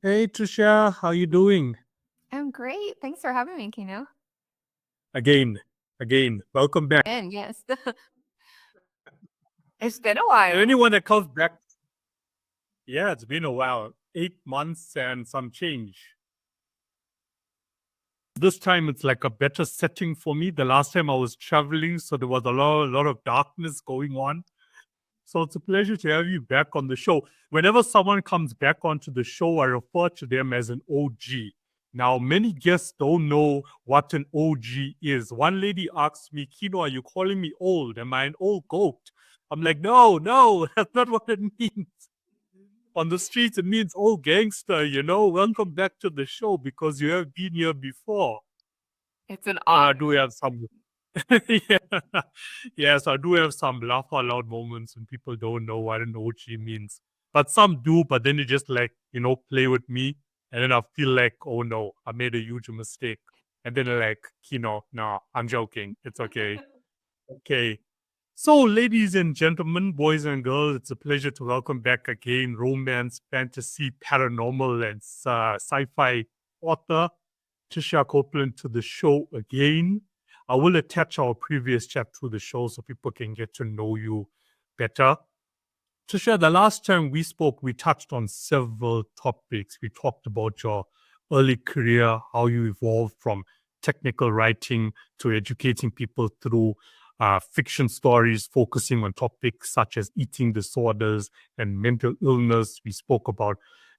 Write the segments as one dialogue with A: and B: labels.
A: Hey Tricia, how you doing?
B: I'm great. Thanks for having me, Kino.
A: Again, again, welcome back.
B: And yes, it's been a
A: And
B: while.
A: anyone that comes back, yeah, it's been a while, 8 months and some change. This time it's like a better setting for me. The last time I was traveling, so there was a lot of darkness going on. So it's a pleasure to have you back on the show. Whenever someone comes back onto the show, I refer to them as an OG. Now, many guests don't know what an OG is. One lady asked me, Kino, are you calling me old? Am I an old goat? I'm like, no, that's not what it means. On the streets, it means old gangster, Welcome back to the show because you have been here before.
B: It's an
A: I
B: honor.
A: do have some yeah. Yes, I do have some laugh out loud moments when people don't know what an OG means. But some do, but then they just like, play with me. And then I feel like, oh no, I made a huge mistake. And then they're like, no, I'm joking. It's okay. Okay. So, ladies and gentlemen, boys and girls, it's a pleasure to welcome back again romance, fantasy, paranormal, and sci fi author Tricia Copeland to the show again. I will attach our previous chat to the show so people can get to know you better. Tricia, the last time we spoke, we touched on several topics. We talked about your early career, how you evolved from technical writing to educating people through fiction stories, focusing on topics such as eating disorders and mental illness. We spoke about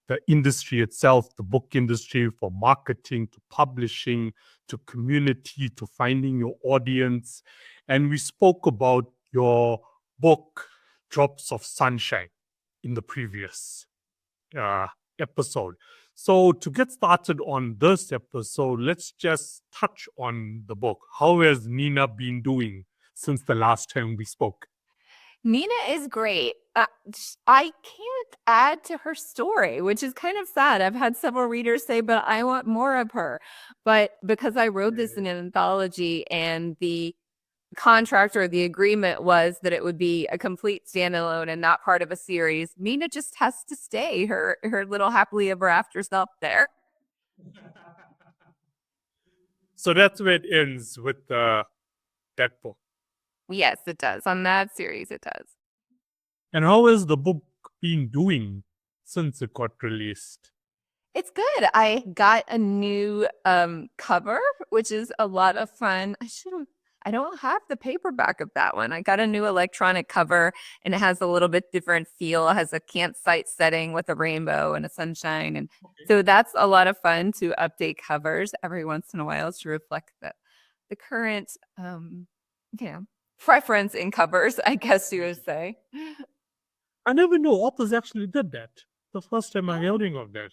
A: the industry itself, the book industry, for marketing to publishing to community to finding your audience. And we spoke about your book, Drops of Sunshine, in the previous uh, episode. So, to get started on this episode, let's just touch on the book. How has Nina been doing since the last time we spoke?
B: Nina is great. I can't add to her story, which is kind of sad. I've had several readers say, but I want more of her. But because I wrote this in an anthology and the contract or the agreement was that it would be a complete standalone and not part of a series, Nina just has to stay her little happily ever after self there.
A: So that's where it ends with that book.
B: Yes, it does. On that series, it does.
A: And how has the book been doing since it got released?
B: It's good. I got a new cover, which is a lot of fun. I don't have the paperback of that one. I got a new electronic cover and it has a little bit different feel. It has a campsite setting with a rainbow and a sunshine. And so that's a lot of fun to update covers every once in a while to reflect the current you know, preference in covers, I guess you would say.
A: I never knew authors actually did that. The first time I'm hearing of that.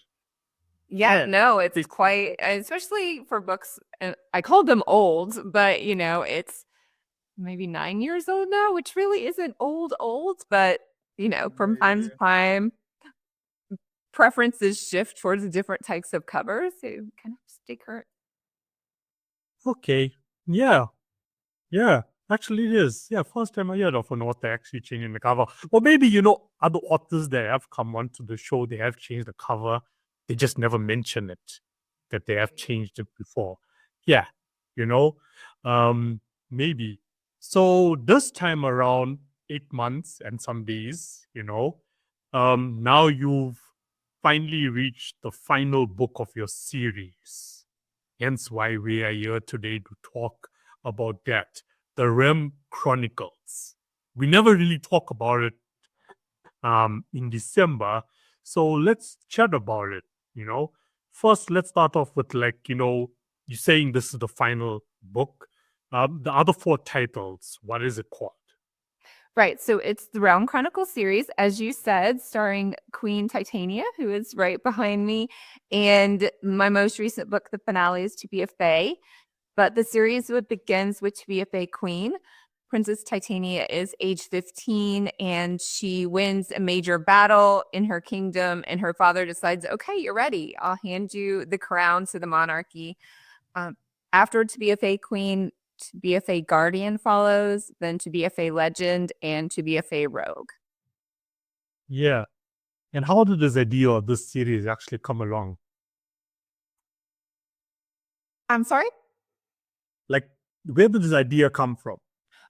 B: Yeah, no, it's
A: They,
B: quite, especially for books. And I called them old, but it's maybe 9 years old now, which really isn't old, but from time to time, preferences shift towards different types of covers. So kind of stay current.
A: okay. Yeah. Yeah, actually it is. Yeah, first time I heard of an author actually changing the cover. Or maybe, other authors that have come onto the show, they have changed the cover. They just never mention it, that they have changed it before. Yeah, you know, maybe. So this time around, 8 months and some days, now you've finally reached the final book of your series. Hence why we are here today to talk about that, the Realm Chronicles. We never really talk about it in December, so let's chat about it. You know, first let's start off with you saying this is the final book. The other four titles, what is it called?
B: Right. So it's the Realm Chronicles series, as you said, starring Queen Titania, who is right behind me. And my most recent book, the finale, is To Be a Fae. But the series begins with To Be a Fae Queen. Princess Titania is age 15 and she wins a major battle in her kingdom. And her father decides, okay, you're ready. I'll hand you the crown to the monarchy. Um, After To Be a Fae Queen, To Be a Fae Guardian follows, then To Be a Fae Legend, and To Be a Fae Rogue.
A: Yeah. And how did this idea of this series actually come along?
B: I'm sorry?
A: Like, where did this idea come from?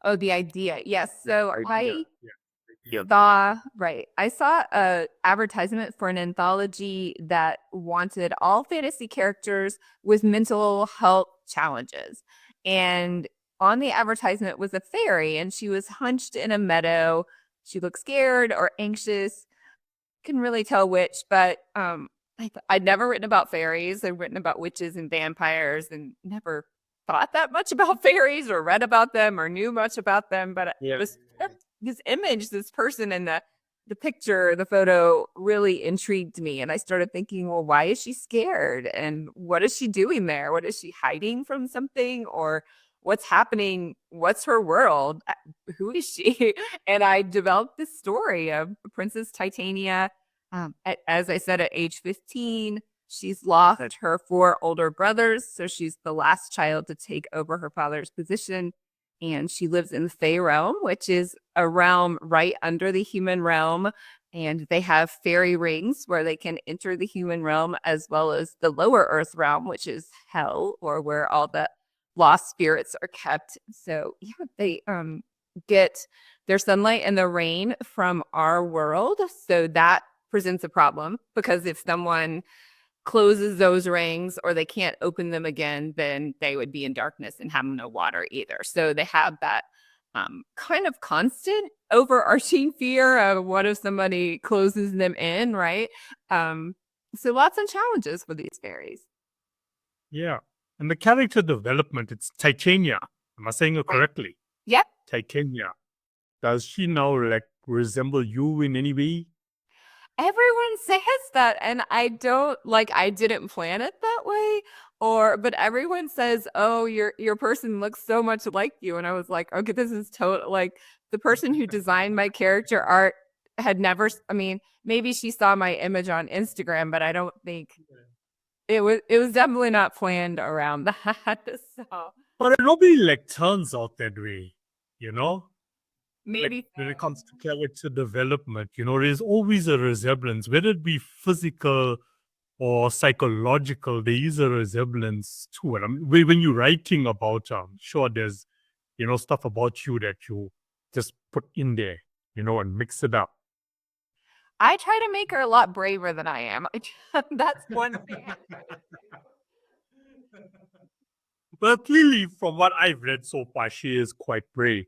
B: Oh, the idea. Yes. So
A: Idea. Yeah.
B: I saw a advertisement for an anthology that wanted all fantasy characters with mental health challenges. And on the advertisement was a fairy, and she was hunched in a meadow. She looked scared or anxious, can really tell which, but I'd never written about fairies. I'd written about witches and vampires and never thought that much about fairies or read about them or knew much about them. But
A: Yeah.
B: this image, this person in the picture, the photo really intrigued me. And I started thinking, well, why is she scared? And what is she doing there? What is she hiding from something? Or what's happening? What's her world? Who is she? And I developed this story of Princess Titania. As I said, at age 15, she's lost her four older brothers. So she's the last child to take over her father's position. And she lives in the Fey realm, which is a realm right under the human realm. And they have fairy rings where they can enter the human realm, as well as the lower earth realm, which is hell, or where all the lost spirits are kept. So yeah, they get their sunlight and the rain from our world. So that presents a problem, because if someone closes those rings or they can't open them again, then they would be in darkness and have no water either. So they have that kind of constant overarching fear of what if somebody closes them in, right? So lots of challenges for these fairies.
A: Yeah. And the character development, it's Titania. Am I saying it correctly?
B: Yep.
A: Titania. Does she now like resemble you in any way?
B: Everyone says that, and I didn't plan it that way, but everyone says, "Oh, your person looks so much like you." And I was like, "Okay, this is total like the person who designed my character art had never, I mean, maybe she saw my image on Instagram, but I don't think it was definitely not planned around that." So
A: But nobody like turns out that way, you know? Like
B: maybe
A: when it comes to character development, there's always a resemblance, whether it be physical or psychological, there is a resemblance to it. I mean, when you're writing about, sure, there's, stuff about you that you just put in there, and mix it up.
B: I try to make her a lot braver than I am. That's one thing.
A: But clearly, from what I've read so far, she is quite brave,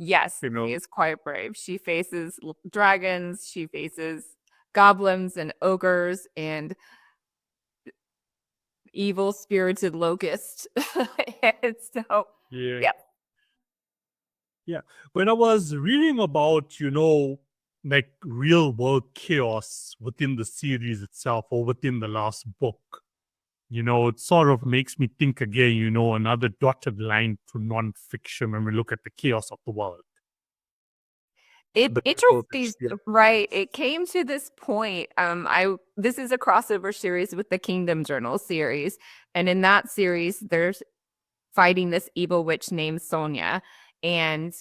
B: Yes,
A: you
B: she
A: know.
B: is quite brave. She faces dragons, she faces goblins and ogres and evil spirited locusts. And so,
A: Yeah.
B: yeah.
A: Yeah. When I was reading about, like real world chaos within the series itself or within the last book, it sort of makes me think again, another dotted line to nonfiction when we look at the chaos of the world. The
B: It
A: people
B: these
A: yeah.
B: right. It came to this point. I This is a crossover series with the Kingdom Journal series. And in that series, there's fighting this evil witch named Sonia. And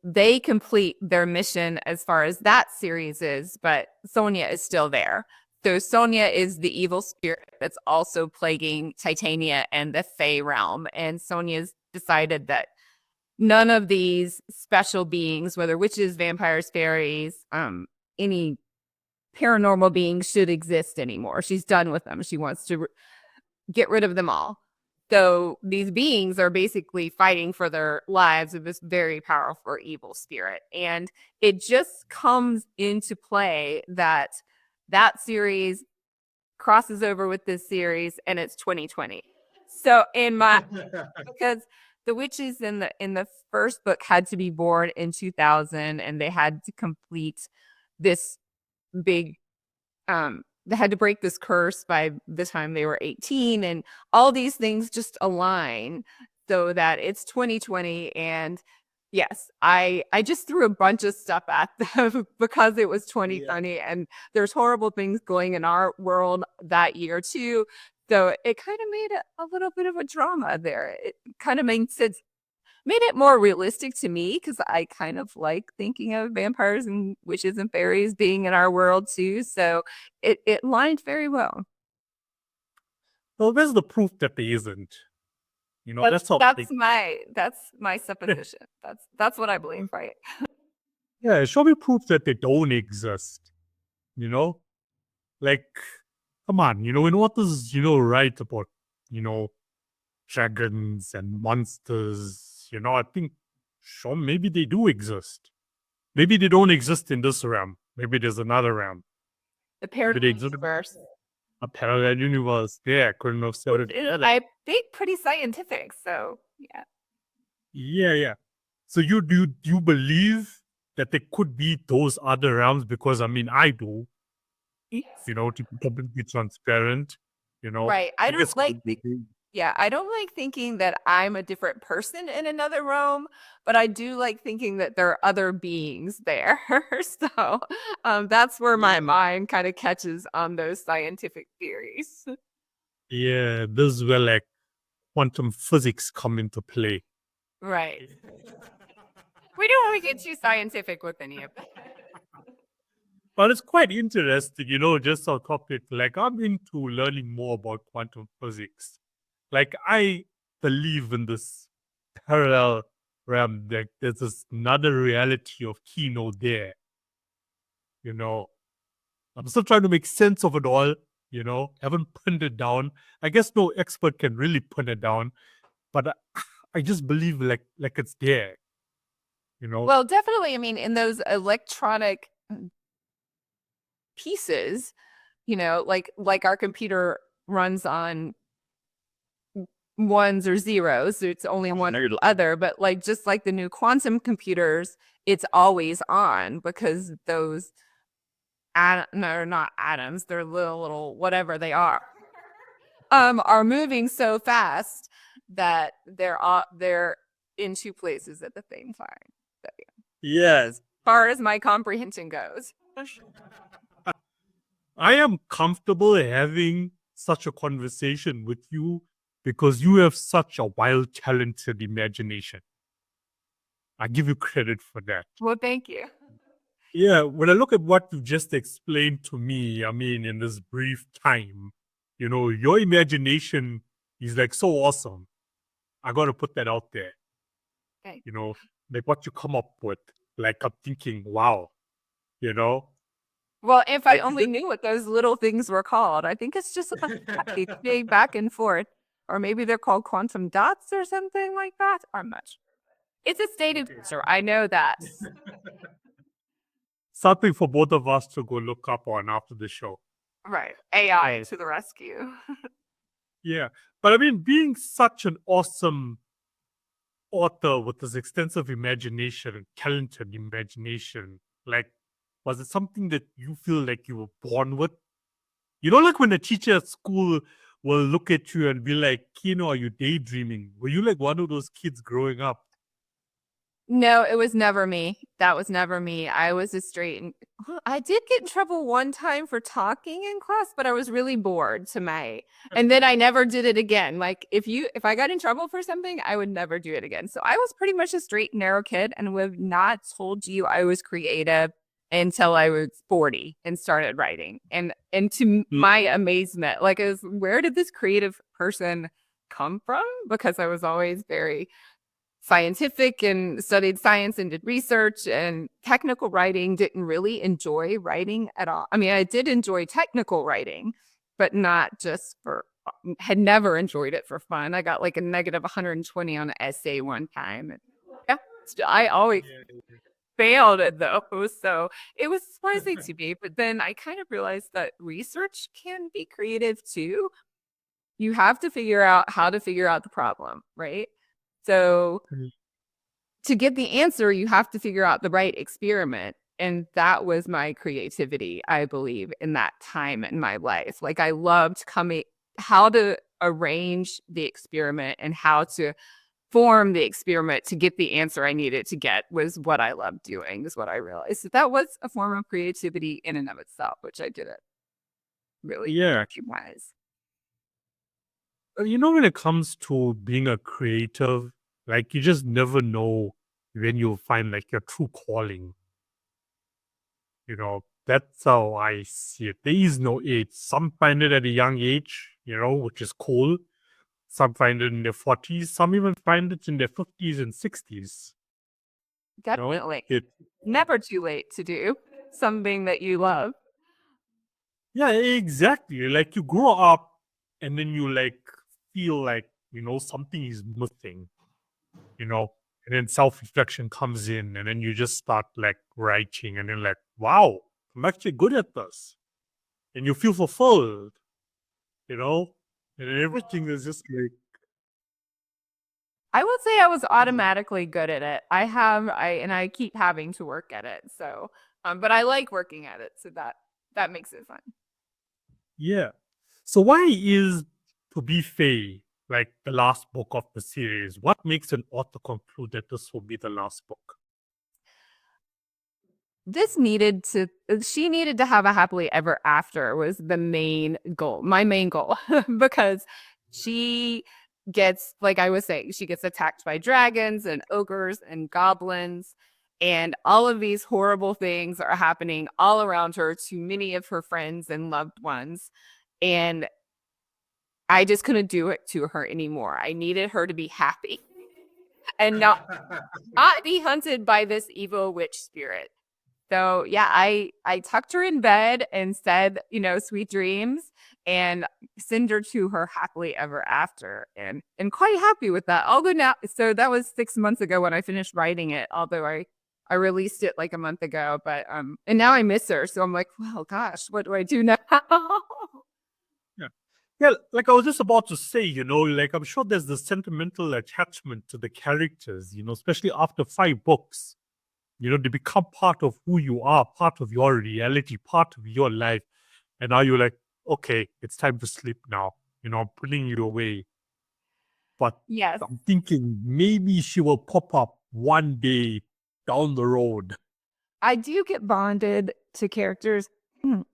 B: they complete their mission as far as that series is, but Sonia is still there. So Sonia is the evil spirit that's also plaguing Titania and the Fey realm. And Sonia's decided that none of these special beings, whether witches, vampires, fairies, any paranormal beings, should exist anymore. She's done with them. She wants to get rid of them all. So these beings are basically fighting for their lives with this very powerful evil spirit. And it just comes into play that that series crosses over with this series, and it's 2020. So because the witches in the first book had to be born in 2000, and they had to complete this big they had to break this curse by the time they were 18, and all these things just align so that it's 2020. And yes, I just threw a bunch of stuff at them because it was 2020 and there's horrible things going in our world that year too. So it kind of made a little bit of a drama there. It kind of made it more realistic to me because I kind of like thinking of vampires and witches and fairies being in our world too. So it lined very well.
A: Well, where's the proof that there isn't?
B: But
A: That's how
B: that's my supposition. That's what I believe, right?
A: yeah, show me proof that they don't exist. You know, like, come on, when authors, write about, you know, dragons and monsters, I think, sure, maybe they do exist. Maybe they don't exist in this realm. Maybe there's another realm.
B: The
A: Maybe they
B: parallel
A: exist
B: universe.
A: a parallel universe. Yeah, couldn't have said it earlier.
B: I think pretty scientific. So yeah.
A: Yeah, yeah. So you believe that there could be those other realms? Because I mean, I do.
B: Yes.
A: To be completely transparent.
B: Right.
A: I guess.
B: Yeah, I don't like thinking that I'm a different person in another realm, but I do like thinking that there are other beings there. So that's where my mind kind of catches on those scientific theories.
A: Yeah, this is where like quantum physics come into play.
B: Right. We don't want to get too scientific with any of that.
A: But it's quite interesting, just our topic. Like, I'm into learning more about quantum physics. Like, I believe in this parallel realm. Like, there's this another reality of Kino there. You know, I'm still trying to make sense of it all. Haven't pinned it down. I guess no expert can really pin it down, but I just believe like it's there.
B: Well, definitely. I mean, in those electronic pieces, like our computer runs on ones or zeros, so it's only one or the other, but like just like the new quantum computers, it's always on because those no, not atoms, they're little whatever they are moving so fast that they're in two places at the same time. So, yeah.
A: Yes.
B: As far as my comprehension goes.
A: I am comfortable having such a conversation with you because you have such a wild, talented imagination. I give you credit for that.
B: Well, thank you.
A: Yeah, when I look at what you just explained to me, I mean, in this brief time, your imagination is like so awesome. I got to put that out there.
B: Okay.
A: Like what you come up with. Like I'm thinking, wow, you know?
B: Well, if I only knew what those little things were called, I think it's just a big back and forth. Or maybe they're called quantum dots or something like that. I'm not sure. It's a state of nature. I know that.
A: Something for both of us to go look up on after the show.
B: Right. AI to the rescue.
A: Yeah. But I mean, being such an awesome author with this extensive imagination and talented imagination, like, was it something that you feel like you were born with? Like when a teacher at school will look at you and be like, Kino, are you daydreaming? Were you like one of those kids growing up?
B: No, it was never me. That was never me. I was a straight and well, I did get in trouble one time for talking in class, but I was really bored to my and then I never did it again. Like if I got in trouble for something, I would never do it again. So I was pretty much a straight and narrow kid and would have not told you I was creative until I was 40 and started writing. And to my amazement, like is where did this creative person come from? Because I was always very scientific and studied science and did research and technical writing, didn't really enjoy writing at all. I mean, I did enjoy technical writing, but not just for had never enjoyed it for fun. I got like a negative 120 on an essay one time. Yeah, I always failed at those. So it was surprising to me. But then I kind of realized that research can be creative too. You have to figure out how to figure out the problem, right? So to get the answer, you have to figure out the right experiment. And that was my creativity, I believe, in that time in my life. Like I loved how to arrange the experiment and how to form the experiment to get the answer I needed to get was what I loved doing, is what I realized. So that was a form of creativity in and of itself, which I didn't really
A: Yeah.
B: recognize.
A: When it comes to being a creative, Like, you just never know when you'll find like your true calling. That's how I see it. There is no age. Some find it at a young age, which is cool. Some find it in their 40s. Some even find it in their 50s and 60s.
B: Definitely.
A: It
B: Never too late to do something that you love.
A: Yeah, exactly. Like, you grow up and then you like feel like, something is missing, and then self-reflection comes in and then you just start like writing and then like, wow, I'm actually good at this. And you feel fulfilled, you know? And then everything is just like,
B: I would say I was automatically good at it. I keep having to work at it. So, but I like working at it, so that makes it fun.
A: yeah. So why is To Be Fae like the last book of the series? What makes an author conclude that this will be the last book?
B: She needed to have a happily ever after was the main goal, my main goal, because she gets, like I was saying, she gets attacked by dragons and ogres and goblins, and all of these horrible things are happening all around her to many of her friends and loved ones. And I just couldn't do it to her anymore. I needed her to be happy and not be hunted by this evil witch spirit. So yeah, I tucked her in bed and said, sweet dreams, and send her to her happily ever after, and quite happy with that. Although now, so that was 6 months ago when I finished writing it. Although I released it like a month ago, but and now I miss her, so I'm like, well, gosh, what do I do now?
A: Yeah. Yeah, like I was just about to say, like I'm sure there's the sentimental attachment to the characters, especially after 5 books. They become part of who you are, part of your reality, part of your life. And now you're like, okay, it's time to sleep now. I'm putting you away. But
B: Yes,
A: I'm thinking maybe she will pop up one day down the road.
B: I do get bonded to characters,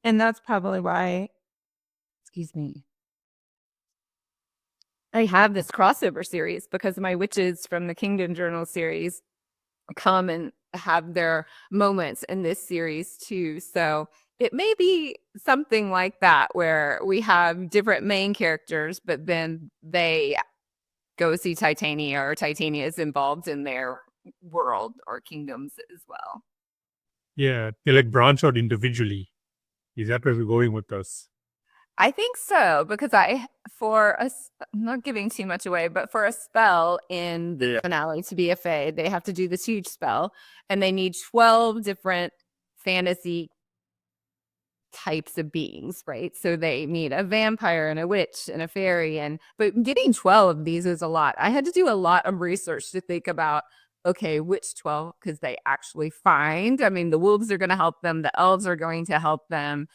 B: and that's probably why. Excuse me. I have this crossover series because my witches from the Kingdom Journal series come and have their moments in this series too. So it may be something like that where we have different main characters, but then they go see Titania, or Titania is involved in their world or kingdoms as well.
A: Yeah, they like branch out individually. Is that where we're going with this?
B: I think so because I'm not giving too much away, but for a spell in the finale to be a fae, they have to do this huge spell, and they need 12 different fantasy types of beings, right? So they need a vampire and a witch and a fairy, but getting 12 of these is a lot. I had to do a lot of research to think about, okay, which 12 because they actually find. I mean, the wolves are going to help them, the elves are going to help them.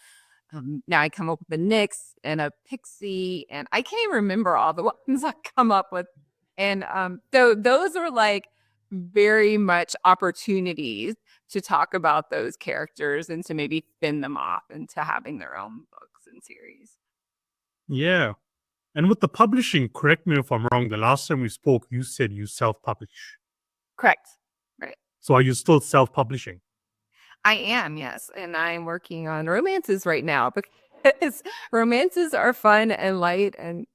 B: Now I come up with a Nyx and a Pixie, and I can't even remember all the ones I come up with. And so those are like very much opportunities to talk about those characters and to maybe spin them off into having their own books and series.
A: Yeah. And with the publishing, correct me if I'm wrong, the last time we spoke, you said you self-publish.
B: Correct. Right.
A: So are you still self-publishing?
B: I am, yes. And I'm working on romances right now because romances are fun and light, and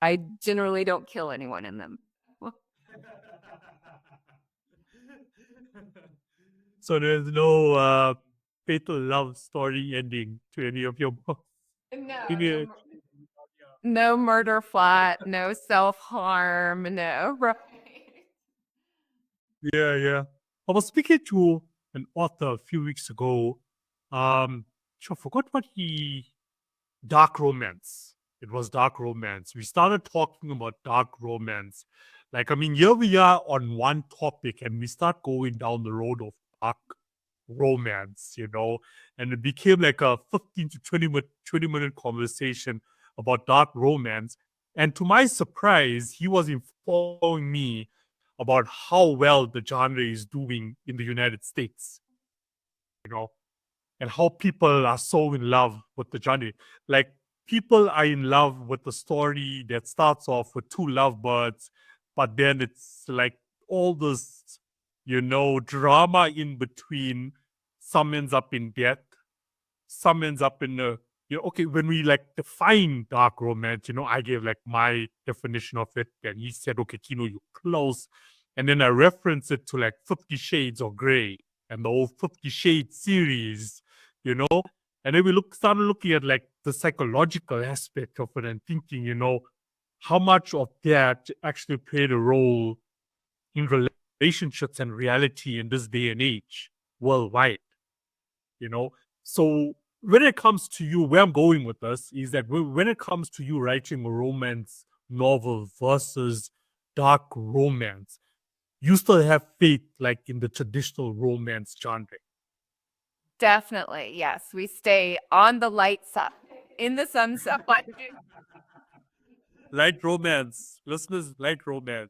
B: I generally don't kill anyone in them. Well,
A: So there's no fatal love story ending to any of your books.
B: no, no murder plot, no self harm, no. Right.
A: Yeah, yeah. I was speaking to an author a few weeks ago. I forgot what he dark romance. It was dark romance. We started talking about dark romance. Like, I mean, here we are on one topic and we start going down the road of dark romance, and it became like a 15 to 20-minute conversation about dark romance. And to my surprise, he was informing me about how well the genre is doing in the United States, you know, and how people are so in love with the genre. Like, people are in love with the story that starts off with two lovebirds, but then it's like all this, drama in between. Some ends up in death, some ends up in a, okay, when we like define dark romance, I gave like my definition of it, and he said, okay, Kino, you're close. And then I reference it to like 50 Shades of Grey and the whole 50 Shades series, and then we started looking at like the psychological aspect of it and thinking, how much of that actually played a role in relationships and reality in this day and age worldwide, you know? So when it comes to you, where I'm going with this is that when it comes to you writing a romance novel versus dark romance, you still have faith like in the traditional romance genre.
B: Definitely. Yes. We stay on the light side in the sunset.
A: Light romance. Listeners, light romance.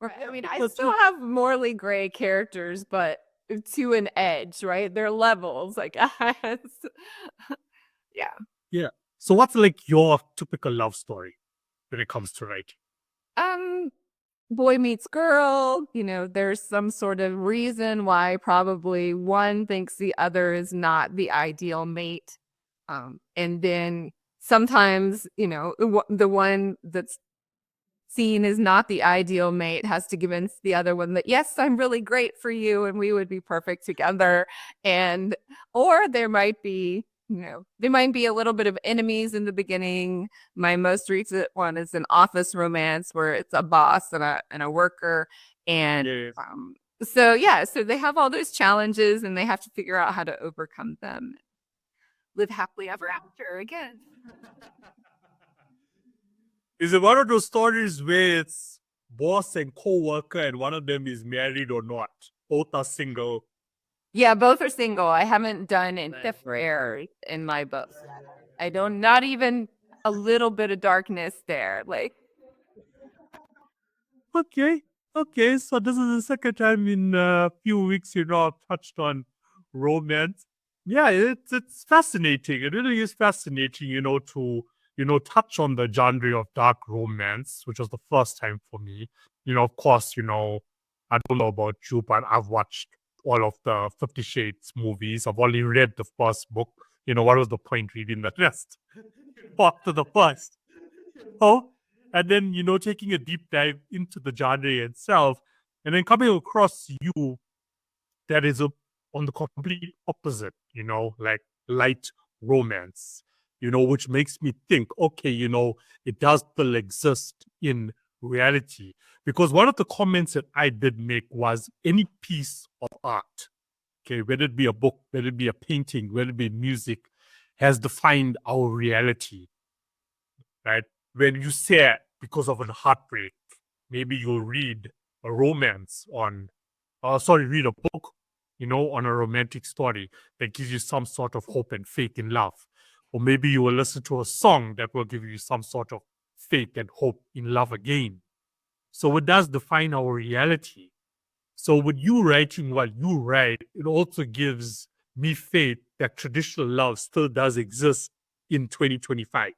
B: I mean, I still have morally gray characters, but to an edge, right? They're levels, I guess. Yeah.
A: Yeah. So what's like your typical love story when it comes to writing?
B: Boy meets girl, there's some sort of reason why probably one thinks the other is not the ideal mate. And then sometimes, the one that's seen as not the ideal mate has to convince the other one that, yes, I'm really great for you and we would be perfect together. And, or there might be, there might be a little bit of enemies in the beginning. My most recent one is an office romance where it's a boss and a worker. And
A: Yes.
B: so they have all those challenges and they have to figure out how to overcome them. Live happily ever after again.
A: Is it one of those stories where it's boss and co-worker and one of them is married or not? Both are single.
B: Yeah, both are single. I haven't done interfere in my books. I don't, not even a little bit of darkness there. Like,
A: Okay. Okay. So this is the second time in a few weeks, I've touched on romance. Yeah, it's fascinating. It really is fascinating, to touch on the genre of dark romance, which was the first time for me. Of course, I don't know about you, but I've watched all of the 50 Shades movies. I've only read the first book. What was the point reading the rest after the first? Oh, and then, taking a deep dive into the genre itself, and then coming across you that is on the complete opposite, like light romance, which makes me think, okay, it does still exist in reality. Because one of the comments that I did make was any piece of art, okay, whether it be a book, whether it be a painting, whether it be music, has defined our reality, right? When you say because of a heartbreak, maybe you'll read a romance on, read a book, on a romantic story that gives you some sort of hope and faith in love. Or maybe you will listen to a song that will give you some sort of faith and hope in love again. So it does define our reality. So with you writing what you write, it also gives me faith that traditional love still does exist in 2025.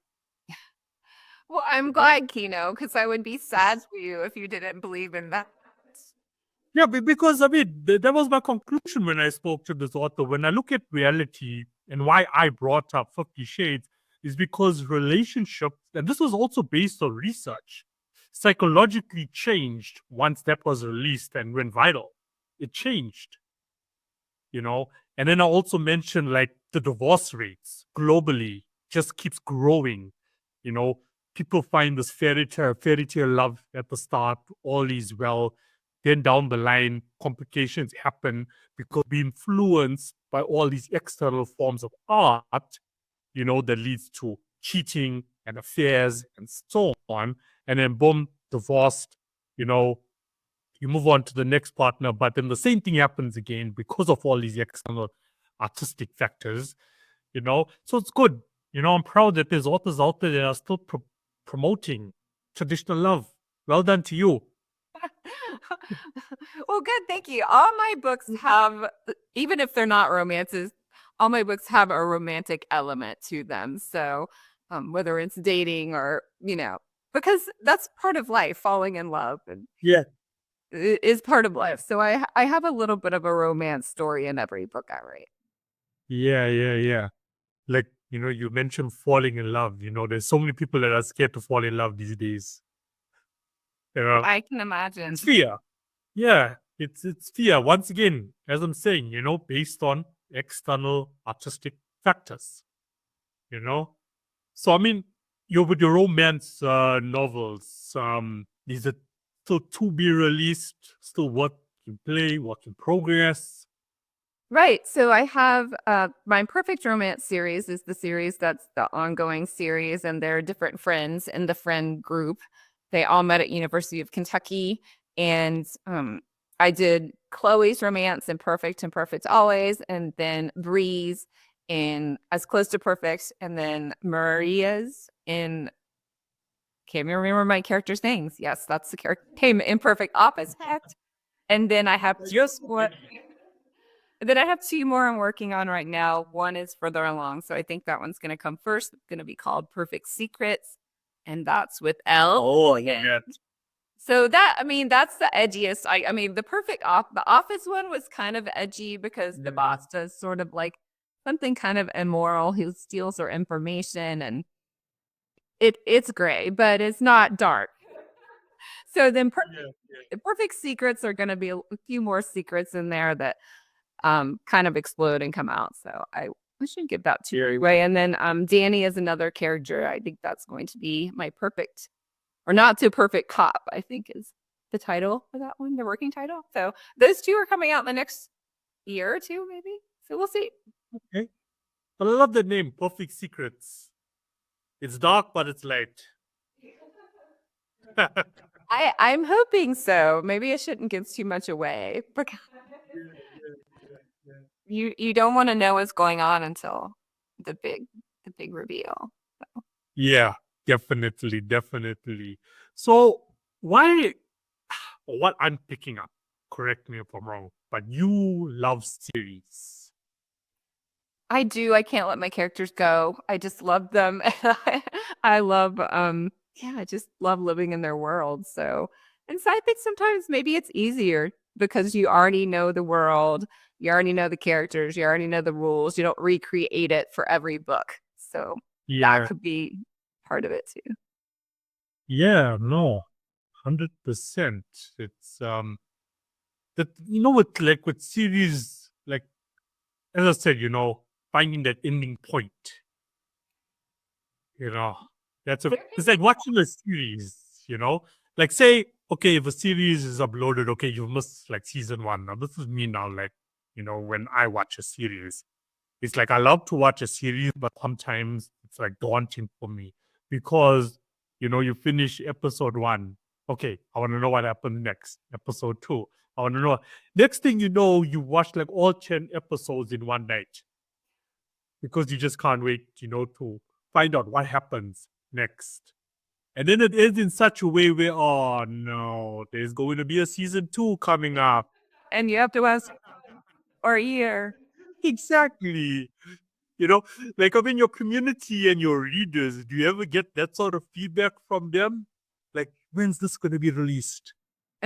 B: well, I'm glad, Kino, because I would be sad for you if you didn't believe in that.
A: Yeah, because I mean, that was my conclusion when I spoke to this author. When I look at reality and why I brought up 50 Shades is because relationships, and this was also based on research, psychologically changed once that was released and went viral. It changed, you know. And then I also mentioned like the divorce rates globally just keeps growing. You know, people find this fairy tale love at the start, all is well. Then down the line, complications happen because we influenced by all these external forms of art, that leads to cheating and affairs and so on. And then boom, divorced, you know, you move on to the next partner, but then the same thing happens again because of all these external artistic factors, So it's good. I'm proud that there's authors out there that are still promoting traditional love. Well done to you.
B: Well, good. Thank you. All my books have, even if they're not romances, all my books have a romantic element to them. So, whether it's dating or, because that's part of life, falling in love. And
A: Yeah.
B: is part of life. So I have a little bit of a romance story in every book I write.
A: Yeah. Like, you mentioned falling in love. There's so many people that are scared to fall in love these days.
B: I can
A: It's
B: imagine.
A: fear. Yeah, it's fear. Once again, as I'm saying, based on external artistic factors. You know, so I mean, with your romance novels, is it still to be released? Still work in play, work in progress?
B: Right. So I have my Perfect Romance series is the series that's the ongoing series, and there are different friends in the friend group. They all met at University of Kentucky, and I did Chloe's romance in Perfect and Perfect Always, and then Bree's in As Close to Perfect, and then Maria's in can't even remember my character's names. Yes, that's the character came Imperfect Opposite. And then I have just what then I have two more I'm working on right now. One is further along, so I think that one's going to come first. It's going to be called Perfect Secrets, and that's with Elle.
A: Oh, yeah.
B: So that I mean that's the edgiest. I mean the Office one was kind of edgy because the boss does sort of like something kind of immoral. He steals her information, and it's gray, but it's not dark. So then Perfect Secrets are going to be a few more secrets in there that kind of explode and come out. So I should give that to you anyway. And then Danny is another character. I think that's going to be my perfect or not so perfect cop, I think is the title for that one, the working title. So those two are coming out in the next year or two, maybe. So we'll see.
A: Okay. But I love the name, Perfect Secrets. It's dark, but it's light.
B: I'm hoping so. Maybe I shouldn't give too much away because you don't want to know what's going on until the big reveal.
A: Yeah, definitely. So why what I'm picking up, correct me if I'm wrong, but you love series.
B: I do. I can't let my characters go. I just love them. I love yeah, I just love living in their world. So, and so I think sometimes maybe it's easier because you already know the world, you already know the characters, you already know the rules. You don't recreate it for every book. So, that
A: Yeah.
B: could be part of it too.
A: Yeah, no. 100%. It's that with series, like as I said, finding that ending point. You know, it's like watching a series, Like say, okay, if a series is uploaded, okay, you missed like season one. Now this is me now, like, when I watch a series. It's like I love to watch a series, but sometimes it's like daunting for me because you finish episode one. Okay, I want to know what happens next. Episode two. I want to know. Next thing you know, you watch like all 10 episodes in one night because you just can't wait, to find out what happens next. And then it ends in such a way where, oh no, there's going to be a season two coming up.
B: And you have to ask or a year.
A: Exactly. You know, like I mean, your community and your readers, do you ever get that sort of feedback from them? Like, when's this going to be released?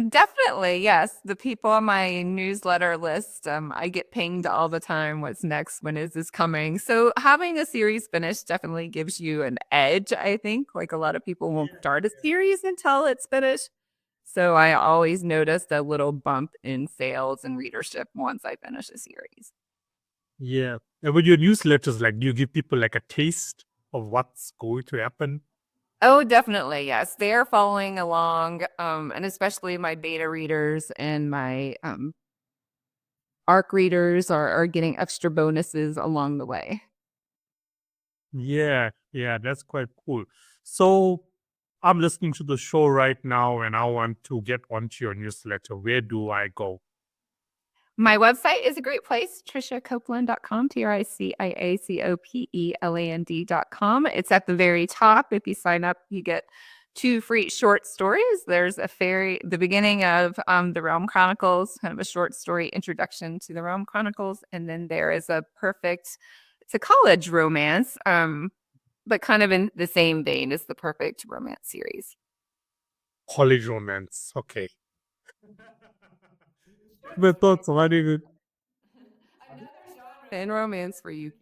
B: Definitely, yes. The people on my newsletter list, I get pinged all the time. What's next? When is this coming? So having a series finished definitely gives you an edge, I think. Like a lot of people won't start a series until it's finished. So I always notice a little bump in sales and readership once I finish a series.
A: Yeah. And with your newsletters, like, do you give people like a taste of what's going to happen?
B: Oh, definitely. Yes. They're following along. And especially my beta readers and my ARC readers are getting extra bonuses along the way.
A: Yeah, that's quite cool. So I'm listening to the show right now and I want to get onto your newsletter. Where do I go?
B: My website is a great place, triciacopeland.com, TRICIACOPELAND.com. It's at the very top. If you sign up, you get 2 free short stories. There's the beginning of the Realm Chronicles, kind of a short story introduction to the Realm Chronicles. And then there is it's a college romance, but kind of in the same vein as the Perfect Romance series.
A: College romance. Okay. My thoughts are running.
B: Another genre in romance for you.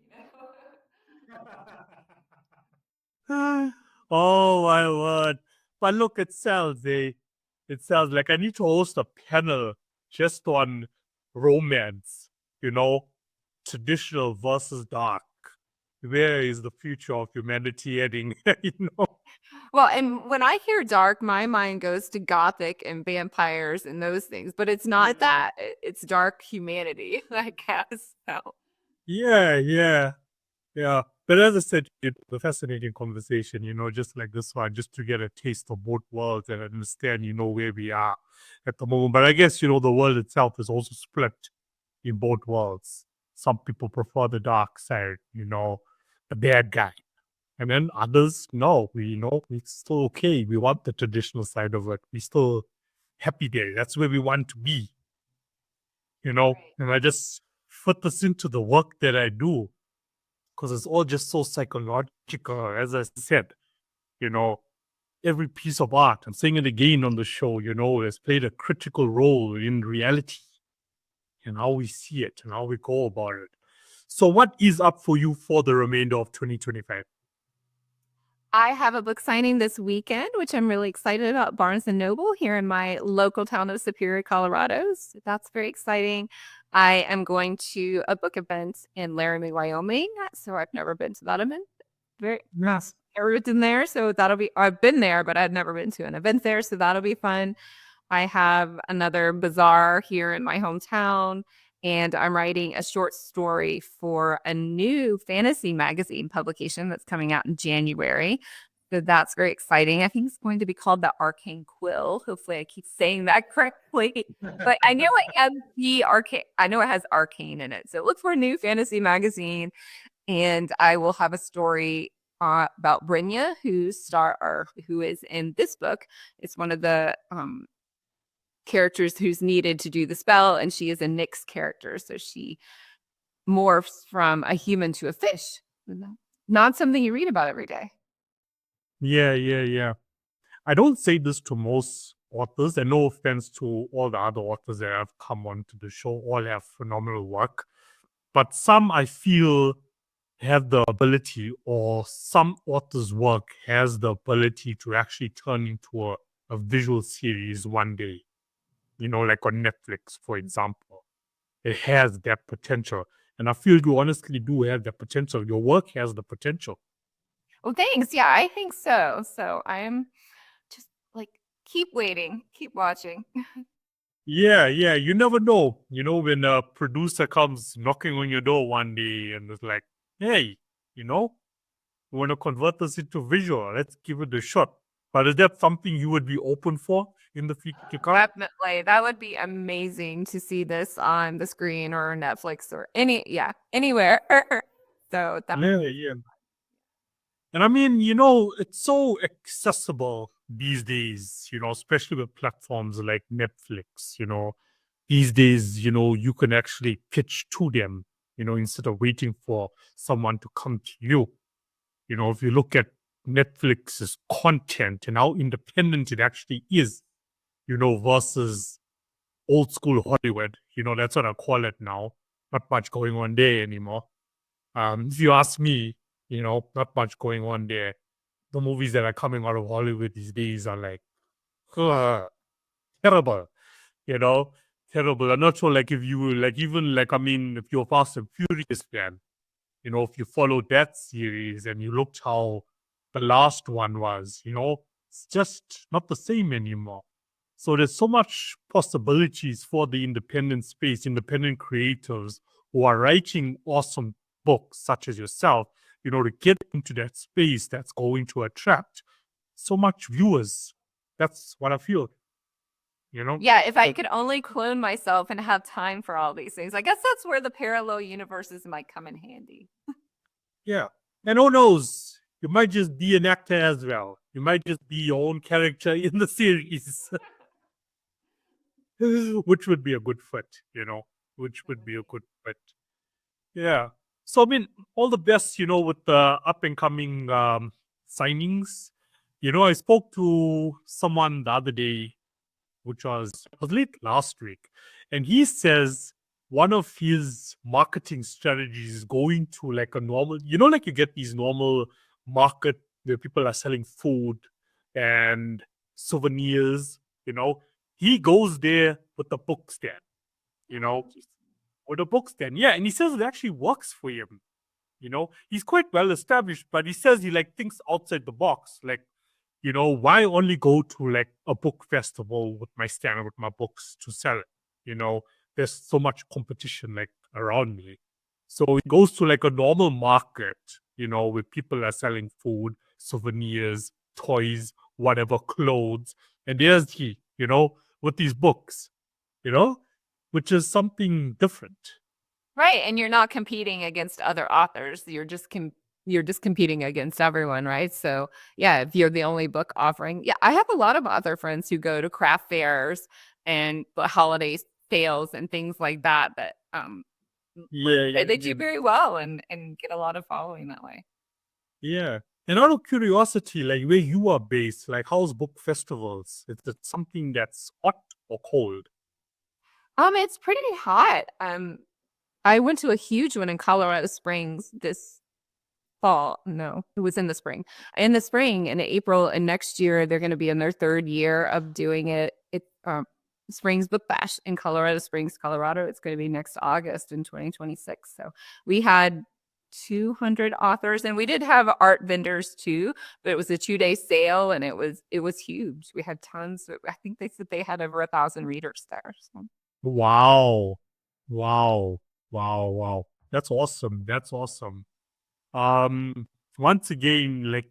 A: Oh my word. But look, it sounds it sounds like I need to host a panel just on romance, you know, traditional versus dark. Where is the future of humanity heading? you know?
B: Well, and when I hear dark, my mind goes to gothic and vampires and those things, but it's not that. It's dark humanity, I guess. So.
A: Yeah, yeah. Yeah, but as I said, it's a fascinating conversation, just like this one, just to get a taste of both worlds and understand, where we are at the moment. But I guess, the world itself is also split in both worlds. Some people prefer the dark side, the bad guy. And then others, no, we're still okay. We want the traditional side of it. We still happy there. That's where we want to be, And I just put this into the work that I do because it's all just so psychological. As I said, you know, every piece of art, I'm saying it again on the show, has played a critical role in reality and how we see it and how we go about it. So, what is up for you for the remainder of 2025?
B: I have a book signing this weekend, which I'm really excited about. Barnes and Noble here in my local town of Superior, Colorado. So that's very exciting. I am going to a book event in Laramie, Wyoming. So I've never been to that event. Very
A: Yes.
B: never been there. So that'll be, I've been there, but I've never been to an event there. So that'll be fun. I have another bazaar here in my hometown, and I'm writing a short story for a new fantasy magazine publication that's coming out in January. So that's very exciting. I think it's going to be called The Arcane Quill. Hopefully, I keep saying that correctly. But I know it has the arcane. I know it has arcane in it. So look for a new fantasy magazine, and I will have a story about Brynja, who is in this book. It's one of the characters who's needed to do the spell, and she is a Nyx character, so she morphs from a human to a fish. Not something you read about every day.
A: Yeah, yeah, yeah. I don't say this to most authors, and no offense to all the other authors that have come onto the show, all have phenomenal work. But some I feel have the ability, or some authors' work has the ability to actually turn into a visual series one day, like on Netflix, for example. It has that potential. And I feel you honestly do have that potential. Your work has the potential.
B: Well, thanks. Yeah, I think so. So I'm just like, keep waiting, keep watching.
A: Yeah, yeah. You never know. When a producer comes knocking on your door one day and it's like, hey, we want to convert this into visual. Let's give it a shot. But is that something you would be open for in the future to come?
B: Definitely. That would be amazing to see this on the screen or Netflix or anywhere. So that
A: Yeah, yeah. And I mean, it's so accessible these days, especially with platforms like Netflix, these days, you can actually pitch to them, instead of waiting for someone to come to you. If you look at Netflix's content and how independent it actually is, versus old school Hollywood, that's what I call it now. Not much going on there anymore. If you ask me, not much going on there. The movies that are coming out of Hollywood these days are like, ugh, terrible, you know, terrible. I'm not sure, like, if you, like, even, like, I mean, if you're a Fast and Furious fan, if you followed that series and you looked how the last one was, it's just not the same anymore. So there's so much possibilities for the independent space, independent creators who are writing awesome books, such as yourself, to get into that space that's going to attract so much viewers. That's what I feel, you know?
B: Yeah, if I could only clone myself and have time for all these things. I guess that's where the parallel universes might come in handy.
A: Yeah. And who knows? You might just be an actor as well. You might just be your own character in the series, which would be a good fit, which would be a good fit. Yeah. So, I mean, all the best, with the up and coming signings. I spoke to someone the other day which was late last week, and he says one of his marketing strategies is going to like a normal, like you get these normal market where people are selling food and souvenirs, he goes there with a book stand, you know, with a book stand. Yeah, and he says it actually works for him. He's quite well established, but he says he like thinks outside the box. Like, why only go to like a book festival with my stand with my books to sell it? There's so much competition like around me. So he goes to like a normal market, where people are selling food, souvenirs, toys, whatever, clothes. And there's he, with these books, you know, which is something different.
B: Right, and you're not competing against other authors. You're just competing against everyone, right? So, yeah, if you're the only book offering, yeah, I have a lot of other friends who go to craft fairs and holiday sales and things like that.
A: Yeah, yeah,
B: They do
A: yeah.
B: very well and get a lot of following that way.
A: Yeah. And out of curiosity, like where you are based, like how's book festivals? Is it something that's hot or cold?
B: It's pretty hot. I went to a huge one in Colorado Springs this fall. No, it was in the spring. In the spring, in April, and next year they're going to be in their third year of doing it. Springs Book Bash in Colorado Springs, Colorado. It's going to be next August in 2026. So we had 200 authors, and we did have art vendors too. But it was a 2-day sale, and it was huge. We had tons. I think they said they had over 1,000 readers there. So.
A: Wow. Wow. Wow. Wow. That's awesome. That's awesome. Um, Once again, like,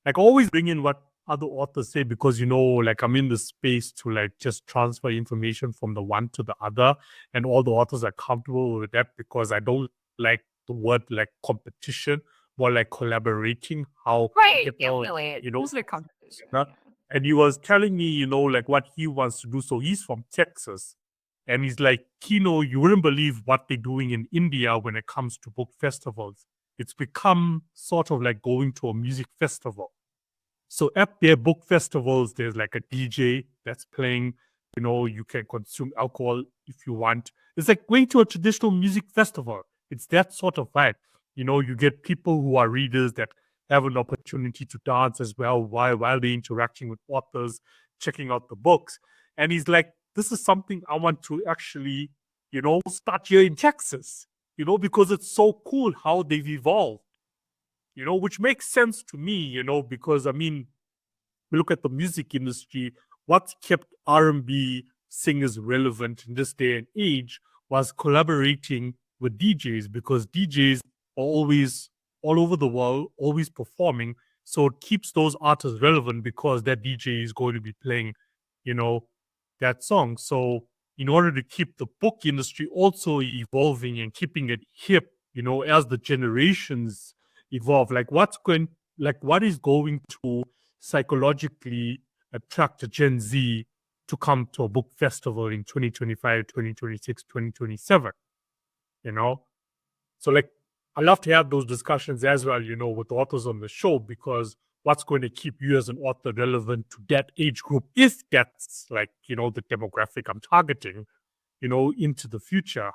A: like always bring in what other authors say because, like I'm in the space to like just transfer information from the one to the other. And all the authors are comfortable with that because I don't like the word like competition, more like collaborating, how,
B: Right, definitely.
A: you know,
B: Those are competition.
A: Huh?
B: Yeah.
A: And he was telling me, like what he wants to do. So he's from Texas. And he's like, Kino, you wouldn't believe what they're doing in India when it comes to book festivals. It's become sort of like going to a music festival. So at their book festivals, there's like a DJ that's playing. You can consume alcohol if you want. It's like going to a traditional music festival. It's that sort of vibe. You get people who are readers that have an opportunity to dance as well while they're interacting with authors, checking out the books. And he's like, this is something I want to actually, start here in Texas, because it's so cool how they've evolved, which makes sense to me, because I mean, we look at the music industry, what's kept R&B singers relevant in this day and age was collaborating with DJs because DJs are always all over the world, always performing. So it keeps those artists relevant because that DJ is going to be playing, you know, that song. So in order to keep the book industry also evolving and keeping it hip, as the generations evolve, what is going to psychologically attract a Gen Z to come to a book festival in 2025, 2026, 2027, you know? So, like, I love to have those discussions as well, with authors on the show because what's going to keep you as an author relevant to that age group if that's like, the demographic I'm targeting, into the future.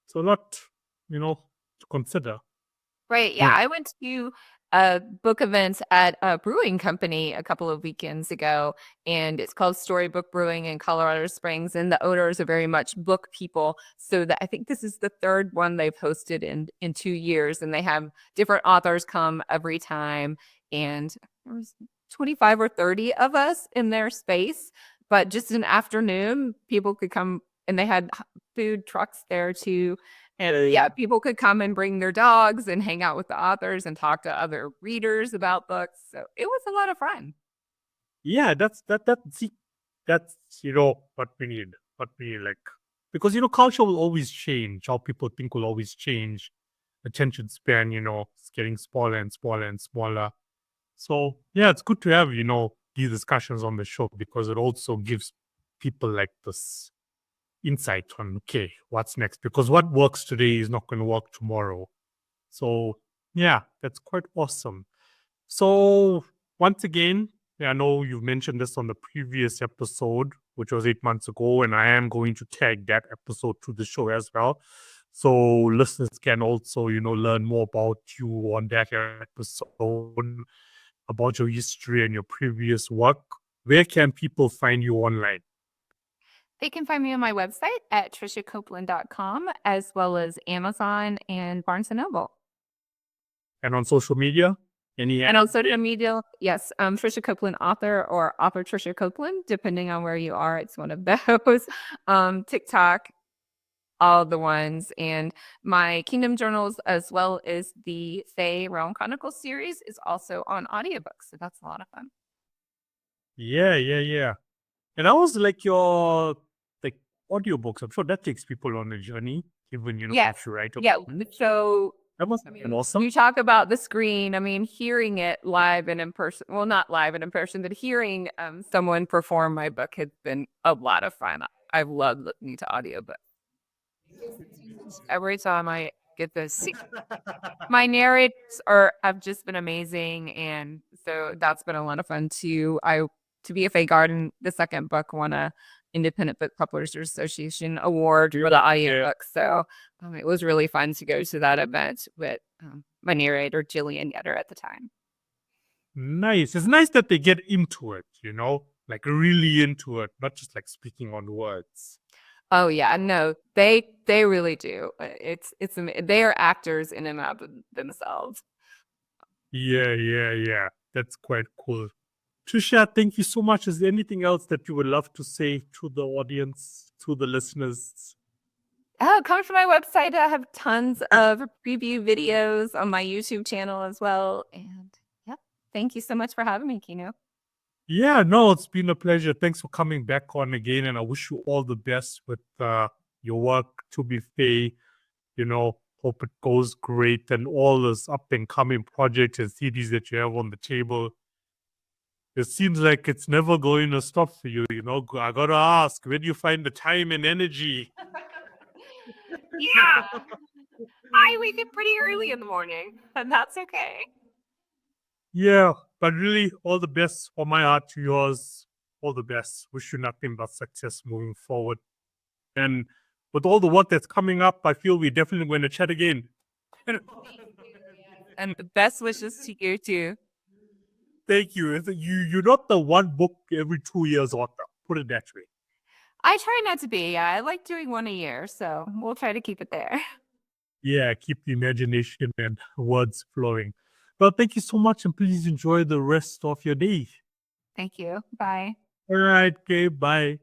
A: So, a lot, to consider.
B: Right. Yeah.
A: Yeah.
B: I went to a book event at a brewing company a couple of weekends ago, and it's called Storybook Brewing in Colorado Springs. And the owners are very much book people. So that I think this is the third one they've hosted in 2 years, and they have different authors come every time. And there was 25 or 30 of us in their space, but just an afternoon, people could come and they had food trucks there too, and yeah, people could come and bring their dogs and hang out with the authors and talk to other readers about books. So it was a lot of fun.
A: Yeah, that's what we need. What we like because culture will always change. How people think will always change. Attention span, it's getting smaller and smaller and smaller. So yeah, it's good to have, these discussions on the show because it also gives people like this insight on okay, what's next? Because what works today is not going to work tomorrow. So yeah, that's quite awesome. So once again, I know you mentioned this on the previous episode, which was 8 months ago, and I am going to tag that episode to the show as well. So listeners can also, learn more about you on that episode, about your history and your previous work. Where can people find you online?
B: They can find me on my website at triciacopeland.com, as well as Amazon and Barnes & Noble.
A: And on social media?
B: And on social media, yes, Tricia Copeland author or author Tricia Copeland, depending on where you are, it's one of those. TikTok, all the ones. And my Kingdom Journals, as well as the Realm Chronicles series, is also on audiobook. So that's a lot of fun.
A: Yeah. And I was like your audiobooks. I'm sure that takes people on a journey, even
B: Yes.
A: if you write a
B: Yeah.
A: book.
B: So
A: That must be awesome.
B: you talk about the screen. I mean, hearing it live and in person. Well, not live and in person, but hearing someone perform my book has been a lot of fun. I've loved listening to audiobooks. Every time I get those, my narrators have just been amazing, and so that's been a lot of fun too. To be a Fae Garden, the second book won a Independent Book Publishers Association award for the audiobook. So it was really fun to go to that event with my narrator Jillian Yetter at the time.
A: Nice. It's nice that they get into it, like really into it, not just like speaking on words.
B: Oh yeah, no, they really do. It's they are actors in and of themselves.
A: Yeah. That's quite cool. Tricia, thank you so much. Is there anything else that you would love to say to the audience, to the listeners?
B: Oh, come to my website. I have tons of preview videos on my YouTube channel as well. And yep, thank you so much for having me, Kino.
A: Yeah, no, it's been a pleasure. Thanks for coming back on again, and I wish you all the best with your work to be fair. Hope it goes great and all this up and coming projects and CDs that you have on the table. It seems like it's never going to stop for you. I gotta ask, where do you find the time and energy?
B: Yeah, I wake up pretty early in the morning, and that's okay.
A: Yeah, but really, all the best from my heart to yours. All the best. Wish you nothing but success moving forward. And with all the work that's coming up, I feel we're definitely going to chat again.
B: And the best wishes to you too.
A: Thank you. You're not the one book every 2 years author. Put it that way.
B: I try not to be. I like doing one a year, so we'll try to keep it there.
A: Yeah, keep the imagination and words flowing. Well, thank you so much, and please enjoy the rest of your day.
B: Thank you. Bye.
A: All right, okay, bye.